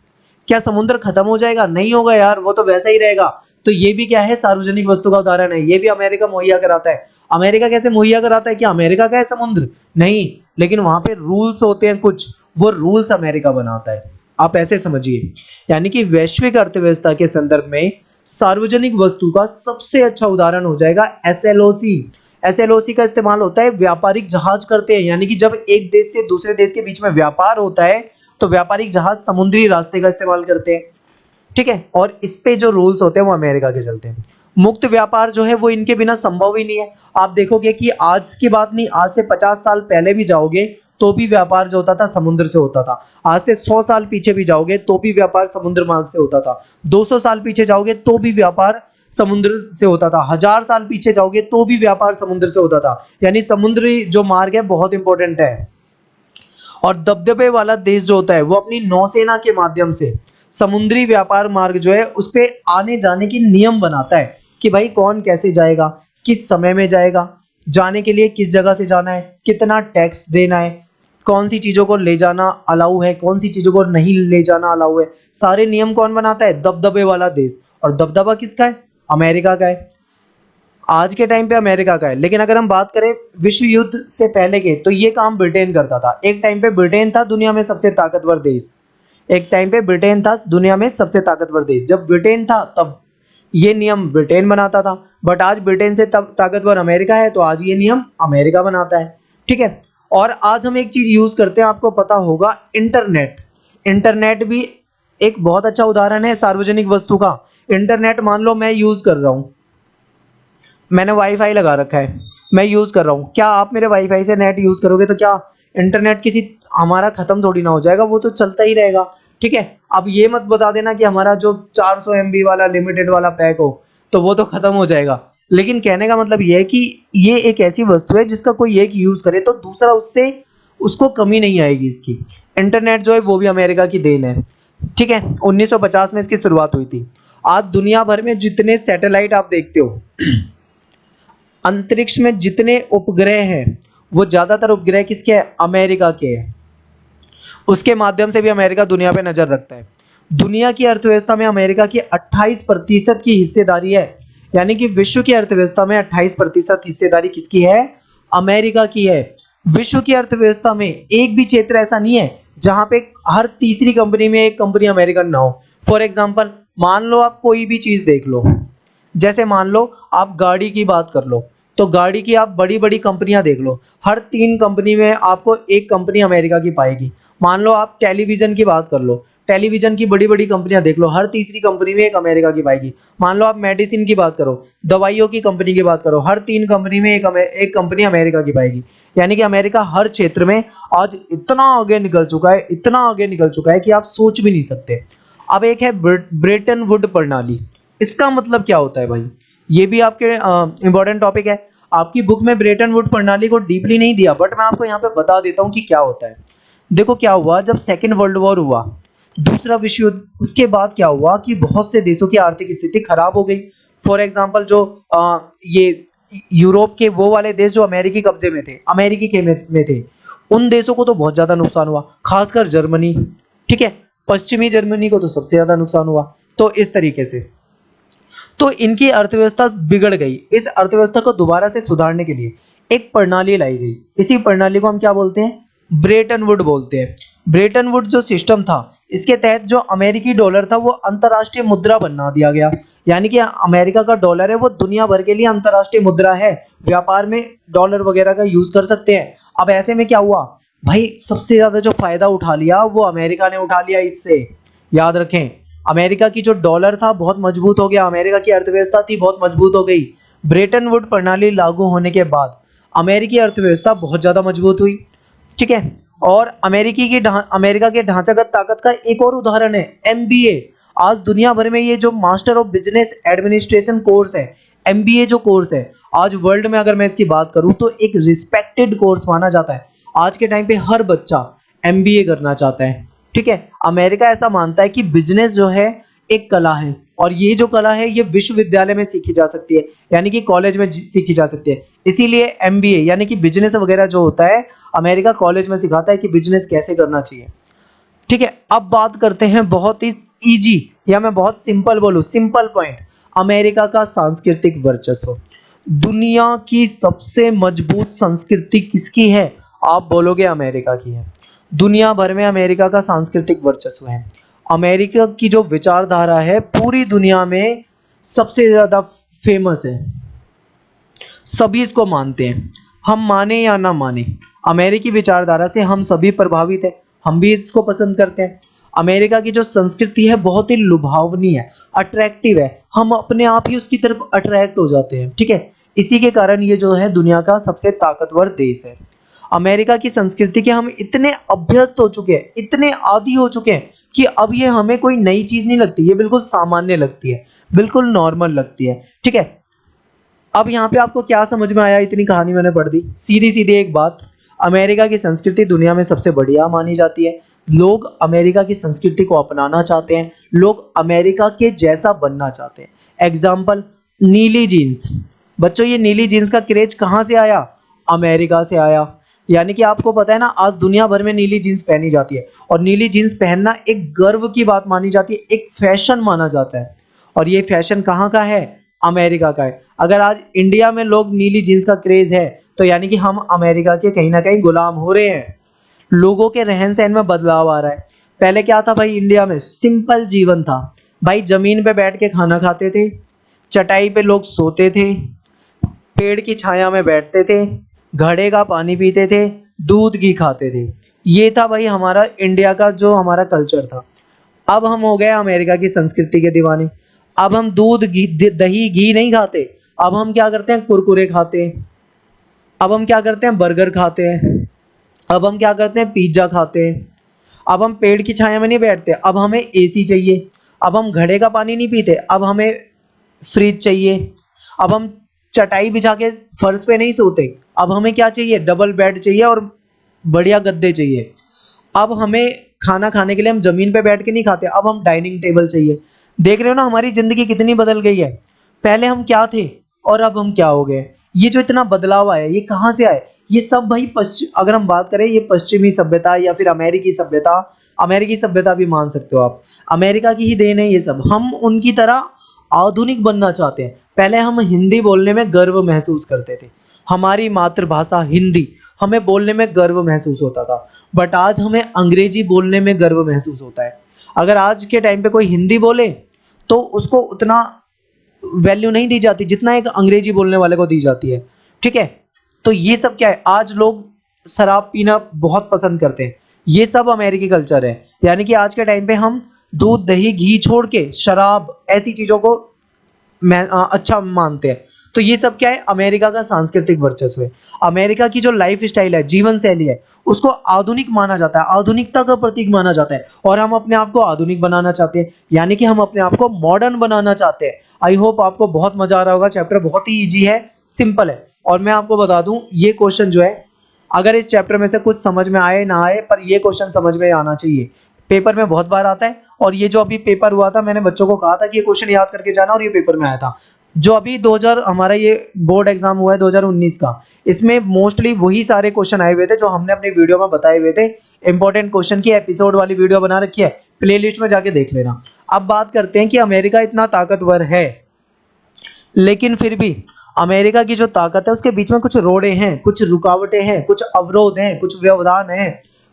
क्या समुद्र खत्म हो जाएगा? नहीं होगा यार, वो तो वैसा ही रहेगा। तो ये भी क्या है? सार्वजनिक वस्तु का उदाहरण है। ये भी अमेरिका मुहैया कराता है। अमेरिका कैसे मुहैया कराता है? क्या अमेरिका का है समुद्र? नहीं, लेकिन वहां पे रूल्स होते हैं कुछ, वो रूल्स अमेरिका बनाता है। आप ऐसे समझिए, यानी कि वैश्विक अर्थव्यवस्था के संदर्भ में सार्वजनिक वस्तु का सबसे अच्छा उदाहरण हो जाएगा SLOC। SLOC का इस्तेमाल होता है व्यापारिक जहाज करते हैं, यानी कि जब एक देश से दूसरे देश के बीच में व्यापार होता है तो व्यापारिक जहाज समुद्री रास्ते का इस्तेमाल करते हैं। ठीक है, और इस पे जो रूल्स होते हैं वो अमेरिका के चलते हैं। मुक्त व्यापार जो है वो इनके बिना संभव ही नहीं है। आप देखोगे कि आज की बात नहीं, आज से 50 साल पहले भी जाओगे तो भी व्यापार जो होता था समुद्र से होता था। आज से 100 साल पीछे भी जाओगे तो भी व्यापार समुद्र मार्ग से होता था। 200 साल पीछे जाओगे तो भी व्यापार समुद्र से होता था। 1000 साल पीछे जाओगे तो भी व्यापार समुद्र से होता था। यानी समुद्री जो मार्ग है बहुत इंपॉर्टेंट है। और दबदबे वाला देश जो होता है वो अपनी नौसेना के माध्यम से समुद्री व्यापार मार्ग जो है उस पे आने जाने की नियम बनाता है कि भाई कौन कैसे जाएगा, किस समय में जाएगा, जाने के लिए किस जगह से जाना है, कितना टैक्स देना है, कौन सी चीजों को ले जाना अलाउ है, कौन सी चीजों को नहीं ले जाना अलाउ है। सारे नियम कौन बनाता है? दबदबे वाला देश। और दबदबा किसका है? अमेरिका का है। आज के टाइम पे अमेरिका का है। लेकिन अगर हम बात करें विश्व युद्ध से पहले के, तो ये काम ब्रिटेन करता था। एक टाइम पे ब्रिटेन था दुनिया में सबसे ताकतवर देश। एक टाइम पे ब्रिटेन था दुनिया में सबसे ताकतवर देश। जब ब्रिटेन था तब ये नियम ब्रिटेन बनाता था, बट आज ब्रिटेन से तब ताकतवर अमेरिका है तो आज ये नियम अमेरिका बनाता है। ठीक है, और आज हम एक चीज यूज करते हैं, आपको पता होगा, इंटरनेट। इंटरनेट भी एक बहुत अच्छा उदाहरण है सार्वजनिक वस्तु का। इंटरनेट मान लो मैं यूज कर रहा हूं, मैंने वाईफाई लगा रखा है, मैं यूज कर रहा हूँ, क्या आप मेरे वाईफाई से नेट यूज करोगे तो क्या इंटरनेट किसी हमारा खत्म थोड़ी ना हो जाएगा, वो तो चलता ही रहेगा। ठीक है, अब ये मत बता देना कि हमारा जो 400 MB वाला लिमिटेड वाला पैक हो तो वो तो खत्म हो जाएगा। लेकिन कहने का मतलब ये है कि ये एक ऐसी वस्तु है जिसका कोई एक यूज करे तो दूसरा उससे उसको कमी नहीं आएगी इसकी। इंटरनेट जो है वो भी अमेरिका की देन है। ठीक है, 1950 में इसकी शुरुआत हुई थी। आज दुनिया भर में जितने सैटेलाइट आप देखते हो, अंतरिक्ष में जितने उपग्रह हैं, वो ज्यादातर उपग्रह किसके हैं? अमेरिका के हैं। उसके माध्यम से भी अमेरिका दुनिया पे नजर रखता है। दुनिया की अर्थव्यवस्था में अमेरिका की 28% की हिस्सेदारी है। यानी कि विश्व की अर्थव्यवस्था में 28% हिस्सेदारी किसकी है? अमेरिका की है। विश्व की अर्थव्यवस्था में एक भी क्षेत्र ऐसा नहीं है जहां पे हर तीसरी कंपनी में एक कंपनी अमेरिकन ना हो। फॉर एग्जाम्पल, मान लो आप कोई भी चीज देख लो, जैसे मान लो आप गाड़ी की बात कर लो, तो गाड़ी की आप बड़ी बड़ी कंपनियां देख लो, हर 3 कंपनी में आपको एक कंपनी अमेरिका की पाएगी। मान लो आप टेलीविजन की बात कर लो, टेलीविजन की बड़ी बड़ी कंपनियां देख लो, हर तीसरी कंपनी में एक अमेरिका की पाएगी। मान लो आप मेडिसिन की बात करो, दवाइयों की कंपनी की बात करो, हर 3 कंपनी में एक कंपनी अमेरिका की पाएगी। यानी कि अमेरिका हर क्षेत्र में आज इतना आगे निकल चुका है, इतना आगे निकल चुका है कि आप सोच भी नहीं सकते। अब एक है ब्रेटन वुड प्रणाली। इसका मतलब क्या होता है भाई, ये भी आपके इंपॉर्टेंट टॉपिक है। आपकी बुक में ब्रेटन वुड प्रणाली को डीपली नहीं दिया, बट मैं आपको यहाँ पे बता देता हूँ कि क्या होता है। देखो क्या हुआ, जब सेकेंड वर्ल्ड वॉर हुआ, दूसरा विश्व युद्ध, उसके बाद क्या हुआ कि बहुत से देशों की आर्थिक स्थिति खराब हो गई। फॉर एग्जाम्पल जो ये यूरोप के वो वाले देश जो अमेरिकी कब्जे में थे, अमेरिकी के में थे, उन देशों को तो बहुत ज्यादा नुकसान हुआ, खासकर जर्मनी। ठीक है, पश्चिमी जर्मनी को तो सबसे ज्यादा नुकसान हुआ। तो इस तरीके से तो इनकी अर्थव्यवस्था बिगड़ गई। इस अर्थव्यवस्था को दोबारा से सुधारने के लिए एक प्रणाली लाई गई। इसी प्रणाली को हम क्या बोलते हैं, ब्रेटन वुड बोलते हैं। ब्रेटन वुड जो सिस्टम था, इसके तहत जो अमेरिकी डॉलर था वो अंतरराष्ट्रीय मुद्रा बना दिया गया। यानी कि अमेरिका का डॉलर है वो दुनिया भर के लिए अंतरराष्ट्रीय मुद्रा है, व्यापार में डॉलर वगैरह का यूज कर सकते हैं। अब ऐसे में क्या हुआ भाई, सबसे ज्यादा जो फायदा उठा लिया वो अमेरिका ने उठा लिया। इससे याद रखें, अमेरिका की जो डॉलर था बहुत मजबूत हो गया, अमेरिका की अर्थव्यवस्था थी बहुत मजबूत हो गई। ब्रेटन वुड प्रणाली लागू होने के बाद अमेरिकी अर्थव्यवस्था बहुत ज्यादा मजबूत हुई। ठीक है, और अमेरिका के ढांचागत ताकत का एक और उदाहरण है एमबीए। आज दुनिया भर में ये जो master of business administration course है, एमबीए जो कोर्स है, आज वर्ल्ड में अगर मैं इसकी बात करूं तो एक रिस्पेक्टेड कोर्स माना जाता है। आज के टाइम पे हर बच्चा एमबीए करना चाहता है। ठीक है, अमेरिका ऐसा मानता है कि बिजनेस जो है एक कला है, और ये जो कला है ये विश्वविद्यालय में सीखी जा सकती है, यानी कि कॉलेज में सीखी जा सकती है। इसीलिए एमबीए यानी कि बिजनेस वगैरह जो होता है, अमेरिका कॉलेज में सिखाता है कि बिजनेस कैसे करना चाहिए। ठीक है, अब बात करते हैं बहुत ही इजी, या मैं बहुत सिंपल बोलूं, सिंपल पॉइंट, अमेरिका का सांस्कृतिक वर्चस्व। दुनिया की सबसे मजबूत संस्कृति किसकी है, आप बोलोगे अमेरिका की है। दुनिया भर में अमेरिका का सांस्कृतिक वर्चस्व है। अमेरिका की जो विचारधारा है पूरी दुनिया में सबसे ज्यादा फेमस है, सभी इसको मानते हैं। हम माने या ना माने, अमेरिकी विचारधारा से हम सभी प्रभावित हैं, हम भी इसको पसंद करते हैं। अमेरिका की जो संस्कृति है बहुत ही लुभावनी है, अट्रैक्टिव है, हम अपने आप ही उसकी तरफ अट्रैक्ट हो जाते हैं। ठीक है, इसी के कारण ये जो है दुनिया का सबसे ताकतवर देश है। अमेरिका की संस्कृति के हम इतने अभ्यस्त हो चुके हैं, इतने आदी हो चुके हैं कि अब ये हमें कोई नई चीज नहीं लगती, ये बिल्कुल सामान्य लगती है, बिल्कुल नॉर्मल लगती है। ठीक है, अब यहाँ पे आपको क्या समझ में आया, इतनी कहानी मैंने पढ़ दी। सीधी सीधी एक बात, अमेरिका की संस्कृति दुनिया में सबसे बढ़िया मानी जाती है। लोग अमेरिका की संस्कृति को अपनाना चाहते हैं, लोग अमेरिका के जैसा बनना चाहते हैं। एग्जाम्पल, नीली जीन्स। बच्चों ये नीली जीन्स का क्रेज कहाँ से आया, अमेरिका से आया। यानी कि आपको पता है ना, आज दुनिया भर में नीली जीन्स पहनी जाती है, और नीली जीन्स पहनना एक गर्व की बात मानी जाती है, एक फैशन माना जाता है। और ये फैशन कहाँ का है, अमेरिका का है। अगर आज इंडिया में लोग नीली जीन्स का क्रेज है तो यानी कि हम अमेरिका के कहीं ना कहीं गुलाम हो रहे हैं। लोगों के रहन सहन में बदलाव आ रहा है। पहले क्या था भाई, इंडिया में सिंपल जीवन था भाई, जमीन पे बैठ के खाना खाते थे, चटाई पे लोग सोते थे, पेड़ की छाया में बैठते थे, घड़े का पानी पीते थे, दूध घी खाते थे। ये था भाई हमारा इंडिया का जो हमारा कल्चर था। अब हम हो गए अमेरिका की संस्कृति के दीवाने। अब हम दूध घी दही घी नहीं खाते, अब हम क्या करते हैं, कुरकुरे खाते हैं। अब हम क्या करते हैं, बर्गर खाते हैं। अब हम क्या करते हैं, पिज्जा खाते हैं। अब हम पेड़ की छाया में नहीं बैठते, अब हमें एसी चाहिए। अब हम घड़े का पानी नहीं पीते, अब हमें फ्रिज चाहिए। अब हम चटाई बिछा के फर्श पे नहीं सोते, अब हमें क्या चाहिए, डबल बेड चाहिए और बढ़िया गद्दे चाहिए। अब हमें खाना खाने के लिए हम जमीन पे बैठ के नहीं खाते, अब हम डाइनिंग टेबल चाहिए। देख रहे हो ना हमारी जिंदगी कितनी बदल गई है। पहले हम क्या थे और अब हम क्या हो गए। ये जो इतना बदलाव आया ये कहाँ से आया, ये सब भाई अगर हम बात करें ये पश्चिमी सभ्यता या फिर अमेरिकी सभ्यता भी मान सकते हो आप, अमेरिका की ही देन है ये सब। हम उनकी तरह आधुनिक बनना चाहते हैं। पहले हम हिंदी बोलने में गर्व महसूस करते थे, हमारी मातृभाषा हिंदी, हमें बोलने में गर्व महसूस होता था। बट आज हमें अंग्रेजी बोलने में गर्व महसूस होता है। अगर आज के टाइम पे कोई हिंदी बोले तो उसको उतना वैल्यू नहीं दी जाती जितना एक अंग्रेजी बोलने वाले को दी जाती है। ठीक है। तो ये सब क्या है, आज लोग शराब पीना बहुत पसंद करते हैं, ये सब अमेरिकी कल्चर है। यानी कि आज के टाइम पे हम दूध दही घी छोड़ के शराब ऐसी चीजों को अच्छा मानते हैं। तो ये सब क्या है, अमेरिका का सांस्कृतिक वर्चस्व है। अमेरिका की जो लाइफ स्टाइल है, जीवन शैली है, उसको आधुनिक माना जाता है, आधुनिकता का प्रतीक माना जाता है। और हम अपने आप को आधुनिक बनाना चाहते हैं, यानी कि हम अपने आप को मॉडर्न बनाना चाहते हैं। आई होप आपको बहुत मजा आ रहा होगा। चैप्टर बहुत ही इजी है, सिंपल है। और मैं आपको बता दूं, ये क्वेश्चन जो है, अगर इस चैप्टर में से कुछ समझ में आए ना आए, पर ये क्वेश्चन समझ में आना चाहिए। पेपर में बहुत बार आता है, और ये जो अभी पेपर हुआ था, मैंने बच्चों को कहा था कि ये क्वेश्चन याद करके जाना, और ये पेपर में आया था। जो अभी 2000 हमारा ये बोर्ड एग्जाम हुआ है 2019 का, इसमें मोस्टली वही सारे क्वेश्चन आए हुए थे जो हमने अपनी वीडियो में बताए हुए थे। इंपॉर्टेंट क्वेश्चन की एपिसोड वाली वीडियो बना रखी है, प्लेलिस्ट में जाके देख लेना। अब बात करते हैं कि अमेरिका इतना ताकतवर है, लेकिन फिर भी अमेरिका की जो ताकत है उसके बीच में कुछ रोड़े हैं, कुछ रुकावटें हैं, कुछ अवरोध हैं, कुछ व्यवधान हैं।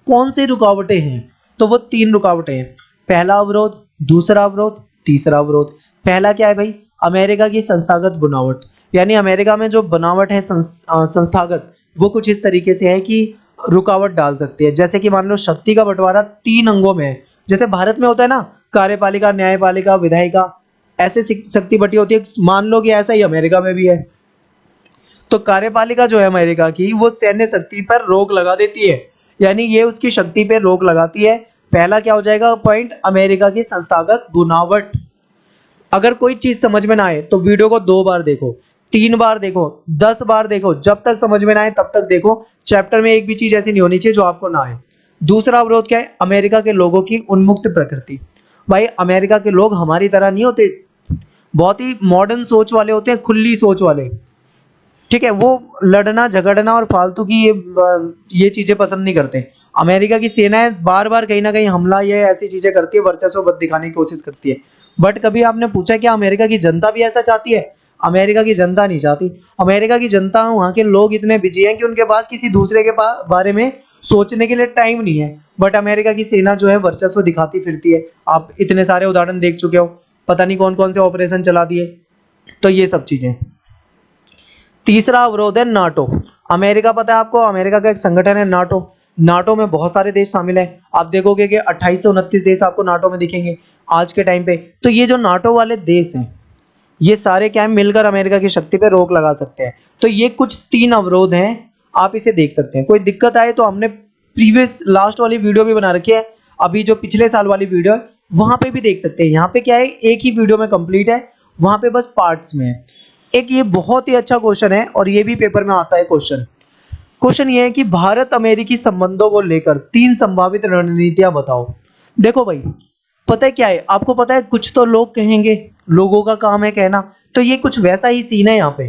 कौन सी रुकावटें हैं? तो वो 3 रुकावटें हैं। पहला अवरोध, दूसरा अवरोध, तीसरा अवरोध। पहला क्या है भाई? अमेरिका की संस्थागत बनावट। यानी अमेरिका में जो बनावट है संस्थागत, वो कुछ इस तरीके से है कि रुकावट डाल सकती है। जैसे कि मान लो शक्ति का बंटवारा 3 अंगों में है। जैसे भारत में होता है ना, कार्यपालिका, न्यायपालिका, विधायिका, ऐसे शक्ति बटी होती है। मान लो कि ऐसा ही अमेरिका में भी है। तो कार्यपालिका जो है अमेरिका की, वो सैन्य शक्ति पर रोक लगा देती है, यानी ये उसकी शक्ति पर रोक लगाती है। पहला क्या हो जाएगा पॉइंट? अमेरिका की संस्थागत बनावट। अगर कोई चीज समझ में ना आए तो वीडियो को 2 बार देखो, 3 बार देखो, 10 बार देखो, जब तक समझ में ना आए तब तक देखो। चैप्टर में एक भी चीज ऐसी नहीं होनी चाहिए जो आपको ना आए। दूसरा अवरोध क्या है? अमेरिका के लोगों की उन्मुक्त प्रकृति। भाई अमेरिका के लोग हमारी तरह नहीं होते, बहुत ही मॉडर्न सोच वाले होते हैं, खुली सोच वाले। ठीक है, वो लड़ना झगड़ना और फालतू की ये चीजें पसंद नहीं करते। अमेरिका की सेनाएं बार बार कहीं ना कहीं हमला, ये ऐसी चीजें करती है, वर्चस्व दिखाने की कोशिश करती है। बट कभी आपने पूछा क्या अमेरिका की जनता भी ऐसा चाहती है? अमेरिका की जनता नहीं चाहती। अमेरिका की जनता, वहां के लोग इतने बिजी हैं कि उनके पास किसी दूसरे के बारे में सोचने के लिए टाइम नहीं है। बट अमेरिका की सेना जो है वर्चस्व दिखाती फिरती है। आप इतने सारे उदाहरण देख चुके हो, पता नहीं कौन कौन से ऑपरेशन चला दिए। तो ये सब चीजें। तीसरा अवरोध है नाटो। अमेरिका, पता है आपको, अमेरिका का एक संगठन है नाटो। नाटो में बहुत सारे देश शामिल हैं। आप देखोगे कि 28 से 29 देश आपको नाटो में दिखेंगे आज के टाइम पे। तो ये जो नाटो वाले देश हैं, ये सारे क्या है, मिलकर अमेरिका की शक्ति पे रोक लगा सकते हैं। तो ये कुछ 3 अवरोध हैं, आप इसे देख सकते हैं। कोई दिक्कत आए तो हमने प्रीवियस लास्ट वाली वीडियो भी बना रखी है, अभी जो पिछले साल वाली वीडियो है वहां पे भी देख सकते हैं। यहाँ पे क्या है, एक ही वीडियो में कंप्लीट है, वहां पे बस पार्ट्स में है। एक ये बहुत ही अच्छा क्वेश्चन है, और ये भी पेपर में आता है क्वेश्चन। क्वेश्चन ये है कि भारत अमेरिकी संबंधों को लेकर 3 संभावित रणनीतियां बताओ। देखो भाई, पता है क्या है, आपको पता है, कुछ तो लोग कहेंगे, लोगों का काम है कहना। तो ये कुछ वैसा ही सीन है यहाँ पे।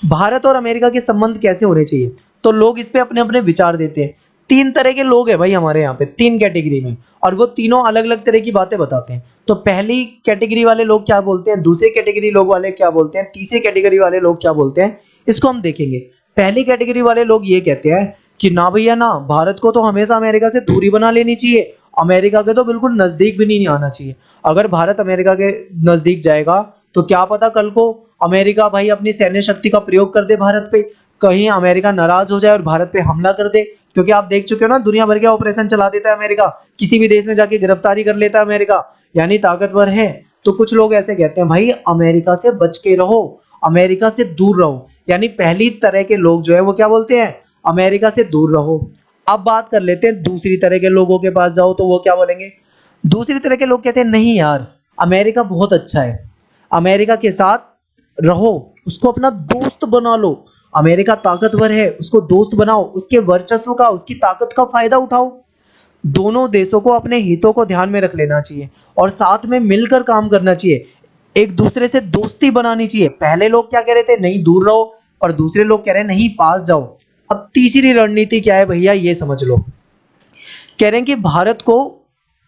भारत और अमेरिका के संबंध कैसे होने चाहिए, तो लोग इस पे अपने अपने विचार देते हैं। 3 तरह के लोग हैं भाई हमारे यहाँ पे, 3 कैटेगरी में, और वो तीनों अलग अलग तरह की बातें बताते हैं। तो पहली कैटेगरी वाले लोग क्या बोलते हैं, दूसरी कैटेगरी लोग वाले क्या बोलते हैं, तीसरी कैटेगरी वाले लोग क्या बोलते हैं, इसको हम देखेंगे। पहली कैटेगरी वाले लोग ये कहते हैं कि ना भैया ना, भारत को तो हमेशा अमेरिका से दूरी बना लेनी चाहिए, अमेरिका के तो बिल्कुल नजदीक भी नहीं आना चाहिए। अगर भारत अमेरिका के नजदीक जाएगा तो क्या पता कल को अमेरिका भाई अपनी सैन्य शक्ति का प्रयोग कर दे भारत पे, कहीं अमेरिका नाराज हो जाए और भारत पे हमला कर दे। क्योंकि आप देख चुके हो ना, दुनिया भर के ऑपरेशन चला देता है अमेरिका, किसी भी देश में जाके गिरफ्तारी कर लेता है अमेरिका, यानी ताकतवर है। तो कुछ लोग ऐसे कहते हैं भाई अमेरिका से बच के रहो, अमेरिका से दूर रहो। यानी पहली तरह के लोग जो है वो क्या बोलते हैं, अमेरिका से दूर रहो। अब बात कर लेते हैं दूसरी तरह के लोगों के पास जाओ तो वो क्या बोलेंगे। दूसरी तरह के लोग कहते हैं नहीं यार, अमेरिका बहुत अच्छा है, अमेरिका के साथ रहो, उसको अपना दोस्त बना लो, अमेरिका ताकतवर है, उसको दोस्त बनाओ, उसके वर्चस्व का, उसकी ताकत का फायदा उठाओ। दोनों देशों को अपने हितों को ध्यान में रख लेना चाहिए और साथ में मिलकर काम करना चाहिए, एक दूसरे से दोस्ती बनानी चाहिए। पहले लोग क्या कह रहे थे, नहीं दूर रहो, और दूसरे लोग कह रहे हैं नहीं पास जाओ। अब तीसरी रणनीति क्या है भैया, ये समझ लो। कह रहे हैं कि भारत को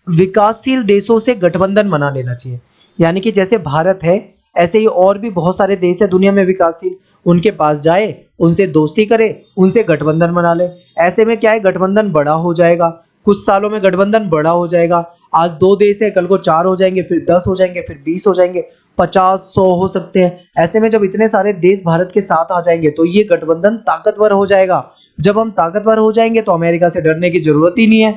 विकासशील देशों से गठबंधन बना लेना चाहिए। यानी कि जैसे भारत है ऐसे ही और भी बहुत सारे देश है दुनिया में विकासशील, उनके पास जाए, उनसे दोस्ती करे, उनसे गठबंधन बना ले। ऐसे में क्या है, गठबंधन बड़ा हो जाएगा, कुछ सालों में गठबंधन बड़ा हो जाएगा। आज 2 देश है, कल को 4 हो जाएंगे, फिर 10 हो जाएंगे, फिर 20 हो जाएंगे। 50-100 हो सकते हैं। ऐसे में जब इतने सारे देश भारत के साथ आ जाएंगे तो ये गठबंधन ताकतवर हो जाएगा। जब हम ताकतवर हो जाएंगे तो अमेरिका से डरने की जरूरत ही नहीं है,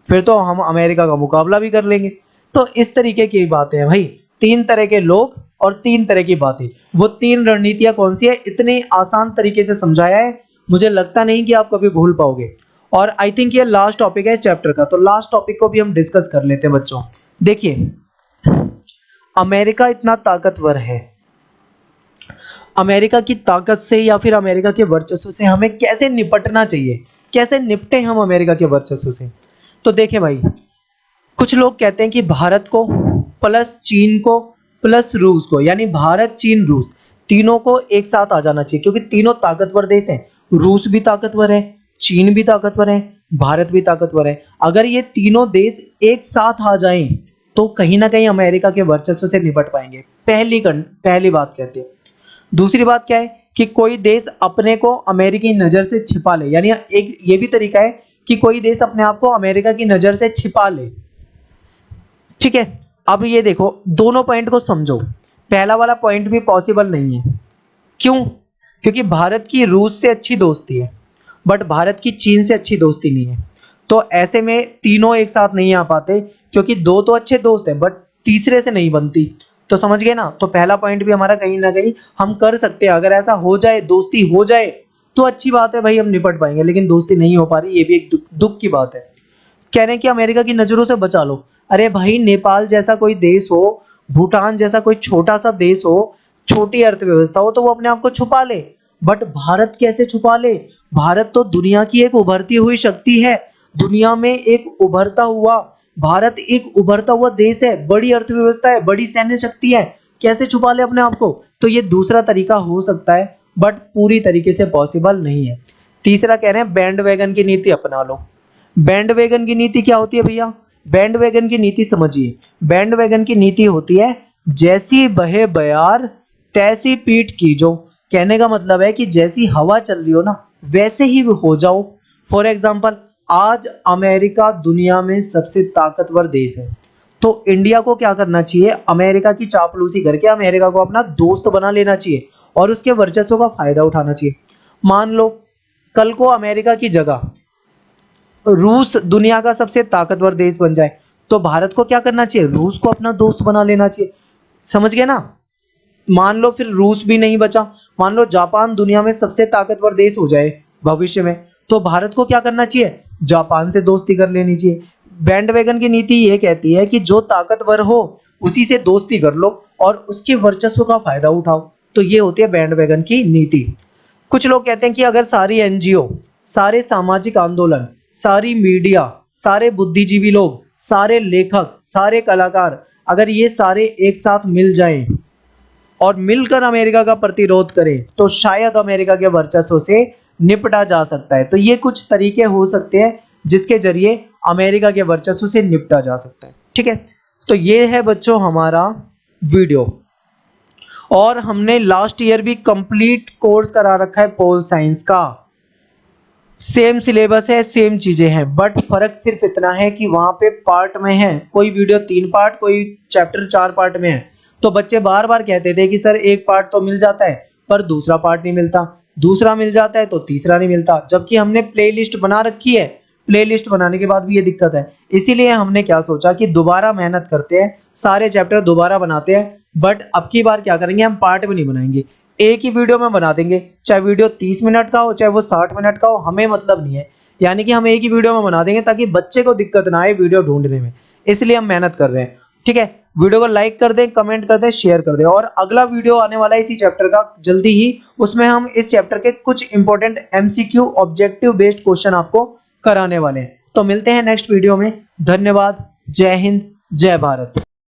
फिर तो हम अमेरिका का मुकाबला भी कर लेंगे। तो इस तरीके की बातें हैं भाई, 3 तरह के लोग और 3 तरह की बातें। वो 3 रणनीतियां कौन सी है, इतने आसान तरीके से समझाया है, मुझे लगता नहीं कि आप कभी भूल पाओगे। और आई थिंक ये लास्ट टॉपिक है इस चैप्टर का, तो लास्ट टॉपिक को भी हम डिस्कस कर लेते हैं बच्चों। देखिए, अमेरिका इतना ताकतवर है, अमेरिका की ताकत से या फिर अमेरिका के वर्चस्व से हमें कैसे निपटना चाहिए, कैसे निपटे हम अमेरिका के वर्चस्व से। तो देखें भाई, कुछ लोग कहते हैं कि भारत को प्लस चीन को प्लस रूस को, यानी भारत चीन रूस तीनों को एक साथ आ जाना चाहिए, क्योंकि तीनों ताकतवर देश हैं। रूस भी ताकतवर है, चीन भी ताकतवर है, भारत भी ताकतवर है। अगर ये तीनों देश एक साथ आ जाएं तो कहीं ना कहीं अमेरिका के वर्चस्व से निपट पाएंगे। पहली बात कहते हैं। दूसरी बात क्या है कि कोई देश अपने को अमेरिकी नजर से छिपा ले, यानी एक ये भी तरीका है कि कोई देश अपने आप को अमेरिका की नजर से छिपा ले। ठीक है, अब ये देखो, दोनों पॉइंट को समझो। पहला वाला पॉइंट भी पॉसिबल नहीं है। क्यों? क्योंकि भारत की रूस से अच्छी दोस्ती है, बट भारत की चीन से अच्छी दोस्ती नहीं है। तो ऐसे में तीनों एक साथ नहीं आ पाते, क्योंकि दो तो अच्छे दोस्त हैं बट तीसरे से नहीं बनती। तो समझ गए ना? तो पहला पॉइंट भी हमारा कहीं ना कहीं हम कर सकते हैं। अगर ऐसा हो जाए, दोस्ती हो जाए तो अच्छी बात है भाई, हम निपट पाएंगे। लेकिन दोस्ती नहीं हो पा रही, ये भी एक दुख की बात है। कह रहे हैं कि अमेरिका की नजरों से बचा लो। अरे भाई, नेपाल जैसा कोई देश हो, भूटान जैसा कोई छोटा सा देश हो, छोटी अर्थव्यवस्था हो, तो वो अपने आप को छुपा ले। बट भारत कैसे छुपा ले? भारत तो दुनिया की एक उभरती हुई शक्ति है, दुनिया में एक उभरता हुआ, भारत एक उभरता हुआ देश है, बड़ी अर्थव्यवस्था है, बड़ी सैन्य शक्ति है। कैसे छुपा ले अपने आप को? तो ये दूसरा तरीका हो सकता है, बट पूरी तरीके से पॉसिबल नहीं है। तीसरा कह रहे हैं बैंड वैगन की नीति अपना लो। बैंड वैगन की नीति क्या होती है भैया? बैंड वैगन की नीति समझिए। बैंड वैगन की नीति होती है जैसी बहे बयार तैसी पीठ कीजो। कहने का मतलब है कि जैसी हवा चल रही हो ना, वैसे ही हो जाओ। फॉर एग्जाम्पल, आज अमेरिका दुनिया में सबसे ताकतवर देश है, तो इंडिया को क्या करना चाहिए? अमेरिका की चापलूसी करके अमेरिका को अपना दोस्त बना लेना चाहिए और उसके वर्चस्व का फायदा उठाना चाहिए। मान लो कल को अमेरिका की जगह रूस दुनिया का सबसे ताकतवर देश बन जाए, तो भारत को क्या करना चाहिए? रूस को अपना दोस्त बना लेना चाहिए। समझ गए ना? मान लो फिर रूस भी नहीं बचा, मान लो जापान दुनिया में सबसे ताकतवर देश हो जाए भविष्य में, तो भारत को क्या करना चाहिए? जापान से दोस्ती कर लेनी चाहिए। बैंडवैगन की नीति ये कहती है कि जो ताकतवर हो उसी से दोस्ती कर लो और उसके वर्चस्व का फायदा उठाओ। तो ये होती है बैंडवैगन की नीति। कुछ लोग कहते हैं कि अगर सारी एनजीओ, सारे सामाजिक आंदोलन, सारी मीडिया, सारे बुद्धिजीवी लोग, सारे लेखक, सारे कलाकार, अगर ये सारे एक साथ मिल जाएं और मिलकर अमेरिका का प्रतिरोध करें तो शायद अमेरिका के वर्चस्व से निपटा जा सकता है। तो ये कुछ तरीके हो सकते हैं जिसके जरिए अमेरिका के वर्चस्व से निपटा जा सकता है। ठीक है, तो ये है बच्चों हमारा वीडियो। और हमने लास्ट ईयर भी कंप्लीट कोर्स करा रखा है पोल साइंस का। सेम सिलेबस है, सेम चीजें हैं, बट फर्क सिर्फ इतना है कि वहां पे पार्ट में है। कोई वीडियो 3 पार्ट, कोई चैप्टर 4 पार्ट में है। तो बच्चे बार बार कहते थे कि सर एक पार्ट तो मिल जाता है पर दूसरा पार्ट नहीं मिलता, दूसरा मिल जाता है तो तीसरा नहीं मिलता। जबकि हमने प्लेलिस्ट बना रखी है, प्लेलिस्ट बनाने के बाद भी ये दिक्कत है। इसीलिए हमने क्या सोचा कि दोबारा मेहनत करते हैं, सारे चैप्टर दोबारा बनाते हैं। बट अब की बार क्या करेंगे, हम पार्ट में नहीं बनाएंगे, एक ही वीडियो में बना देंगे। चाहे वीडियो 30 मिनट का हो, चाहे वो 60 मिनट का हो, हमें मतलब नहीं है। यानी कि हम एक ही वीडियो में बना देंगे ताकि बच्चे को दिक्कत ना आए वीडियो ढूंढने में, इसलिए हम मेहनत कर रहे हैं। ठीक है, वीडियो को लाइक कर दें, कमेंट कर दें, शेयर कर दें। और अगला वीडियो आने वाला है इसी चैप्टर का जल्दी ही, उसमें हम इस चैप्टर के कुछ important MCQ objective based question आपको कराने वाले हैं। तो मिलते हैं नेक्स्ट वीडियो में। धन्यवाद, जय हिंद, जय भारत।